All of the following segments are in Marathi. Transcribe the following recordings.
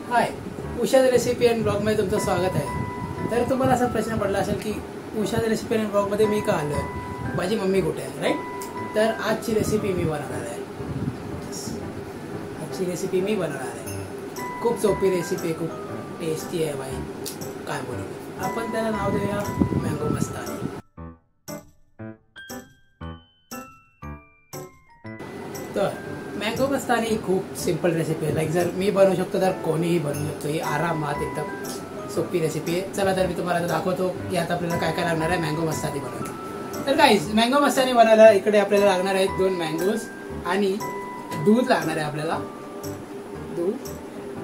हाय, उषाज रेसिपी अँड ब्लॉगमध्ये तुमचं स्वागत आहे। तर तुम्हाला असा प्रश्न पडला असेल की उषाज रेसिपी अँड ब्लॉगमध्ये मी का आलो आहे, माझी मम्मी कुठे आहे, राईट। तर आजची रेसिपी मी बनवणार आहे। आजची रेसिपी मी बनवणार आहे। खूप सोपी रेसिपी, खूप टेस्टी आहे बाई, काय बोलू। आपण त्याला नाव देऊया मँगो मस्तानी। तर मँगो मस्तानी खूप सिंपल रेसिपी आहे। लाईक जर मी बनवू शकतो तर कोणीही बनवू शकतो। ही आरामात एकदम सोपी रेसिपी आहे। चला तर मी तुम्हाला दाखवतो की आता आपल्याला काय काय लागणार आहे मँगो मस्तानी बनवायला। तर गाईज, मँगो मस्तानी बनवायला इकडे आपल्याला लागणार आहेत 2 मँगोज आणि दूध लागणार आहे आपल्याला, दूध।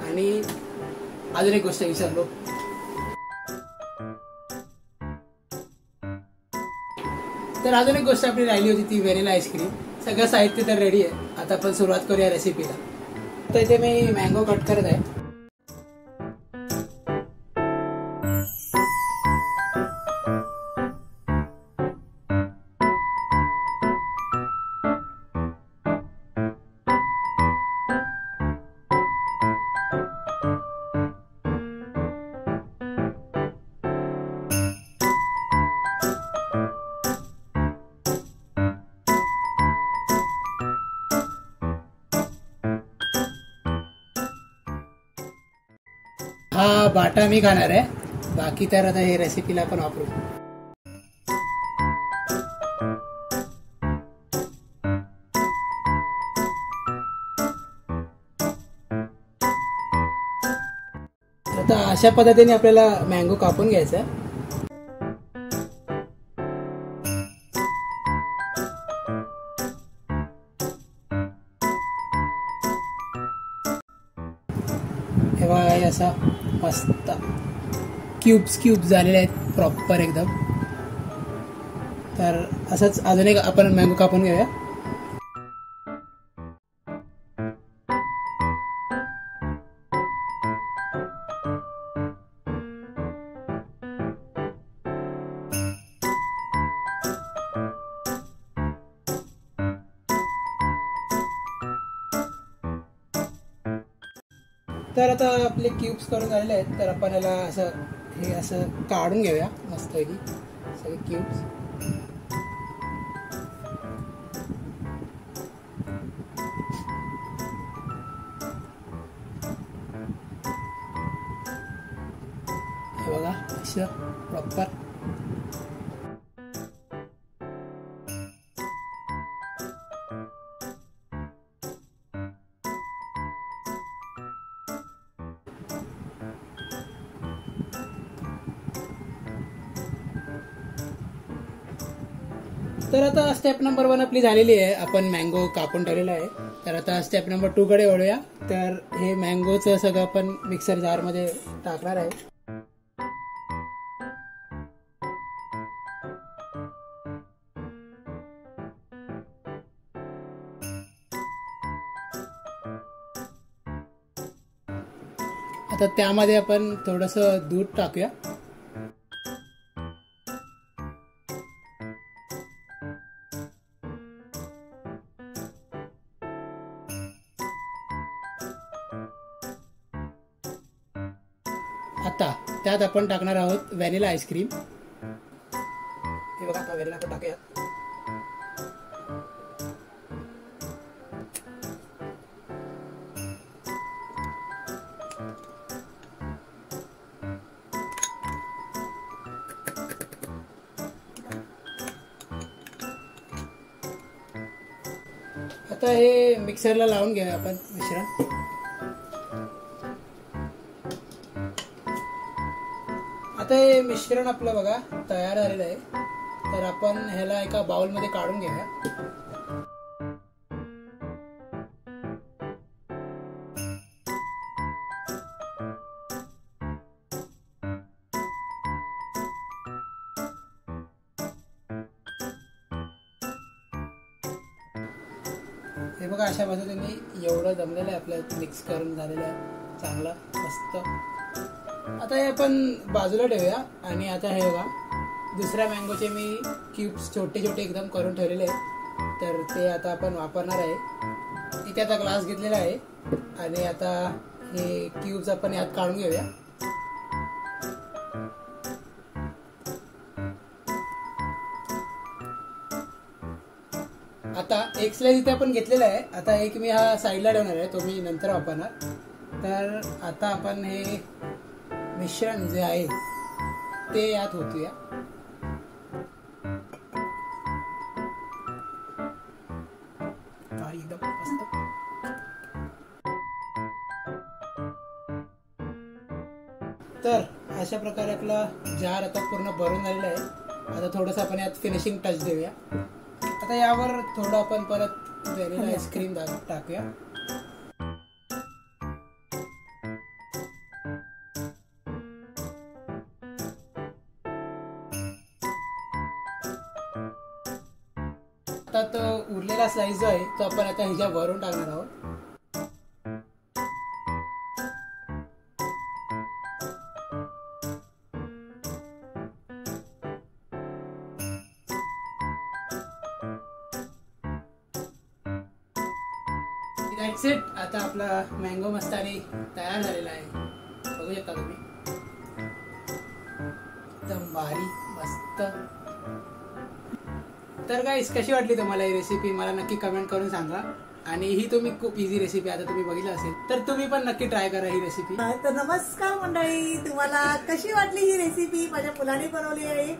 आणि अजून एक गोष्ट विसरलो, तर अजून एक गोष्ट आपली राहिली होती ती व्हॅनिला आईस्क्रीम। सगळं साहित्य तर रेडी आहे। आता आपण सुरुवात करूया रेसिपीला। तर इथे मी मँगो कट करत आहे। हा बाटा मी खाणार आहे, बाकी तर आता हे रेसिपीला पण वापरू। आता अशा पद्धतीने आपल्याला मँगो कापून घ्यायचा आहे। हे बघा, असा मस्त क्यूब्स झालेले आहेत प्रॉपर एकदम। तर असंच अजून एक आपण मँगो कापून घेऊया। तर आता आपले क्यूब्स करून झालेले आहेत। तर आपण याला असं काढून घेऊया मस्तपैकी सगळे क्यूब्स। हे बघा असं प्रॉपर। तर आता स्टेप नंबर 1 आपली झालेली आहे। आपण मँगो कापून ठेवलेला आहे। तर आता स्टेप नंबर 2 कडे वळूया। तर हे मँगोचं सगळं आपण मिक्सर जार मध्ये टाकणार आहे। आता त्यामध्ये आपण थोडंसं दूध टाकूया। आता त्यात आपण टाकणार आहोत व्हॅनिला आईस्क्रीम। हे बघा, आता व्हॅनिला आपण टाकूया। आता हे मिक्सरला लावून घेऊया आपण मिश्रण। आता हे मिश्रण आपलं बघा तयार झालेलं आहे। तर आपण ह्याला एका बाउल मध्ये काढून घेऊया। हे बघा, अशा पद्धतीने एवढं जमलेलं आहे आपलं, मिक्स करून झालेलं आहे चांगलं मस्त। आता हे आपण बाजूला ठेवूया। आणि आता हे बघा, दुसऱ्या मँगोचे मी क्यूब्स छोटे छोटे एकदम करून ठेवलेले आहेत। तर ते आता आपण वापरणार आहे। इथे आता ग्लास घेतलेला आहे आणि आता हे क्यूब्स आपण यात काढून घेऊया. आता एक स्लाइस इथे आपण घेतलेला आहे. आता एक मी हा साईडला ठेवणार आहे, तो मी नंतर वापरणार. तर आता आपण हे मिश्रण जे आहे ते यात होतूया. एकदम मस्त. तर अशा प्रकारे आपला जार आता पूर्ण भरून झालेला आहे. आता थोडंसं आपण यात फिनिशिंग टच देऊया. आता यावर थोडं आपण परत व्हॅनिला आईस्क्रीम टाकूया. आता तो उरलेला स्लाइस जो आहे तो आपण आता ह्याच्या वरून टाकणार आहोत. That's it. आता आपला मँगो मस्तानी तयार झालेला आहे. बघू शकता तुम्ही, एकदम भारी मस्त. तर गाईस, कशी वाटली तुम्हाला ही रेसिपी मला नक्की कमेंट करून सांगा. आणि ही तुम्ही खूप इझी रेसिपी आता तुम्ही बघितलं असेल तर तुम्ही पण नक्की ट्राय करा ही रेसिपी. तर नमस्कार मंडळी, तुम्हाला कशी वाटली ही रेसिपी? माझ्या मुलाने बनवली आहे.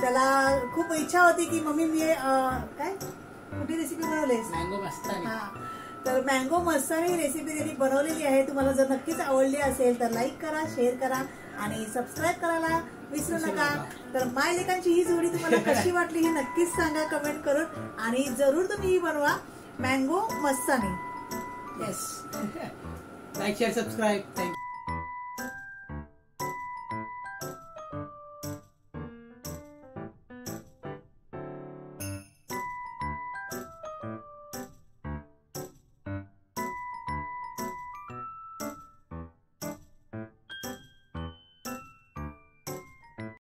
त्याला खूप इच्छा होती की मम्मी मी काय कुठली रेसिपी बनवलीस? मँगो मस्तानी. तर मँगो मस्तानी ही रेसिपी त्यांनी बनवलेली आहे. तुम्हाला जर नक्कीच आवडली असेल तर लाईक करा, शेअर करा आणि सबस्क्राईब करायला विसरू नका. तर माय लेकांची ही जोडी तुम्हाला कशी वाटली हे नक्कीच सांगा कमेंट करून. आणि जरूर तुम्ही ही बनवा mango mastani. Yes. Like share subscribe. Thank you.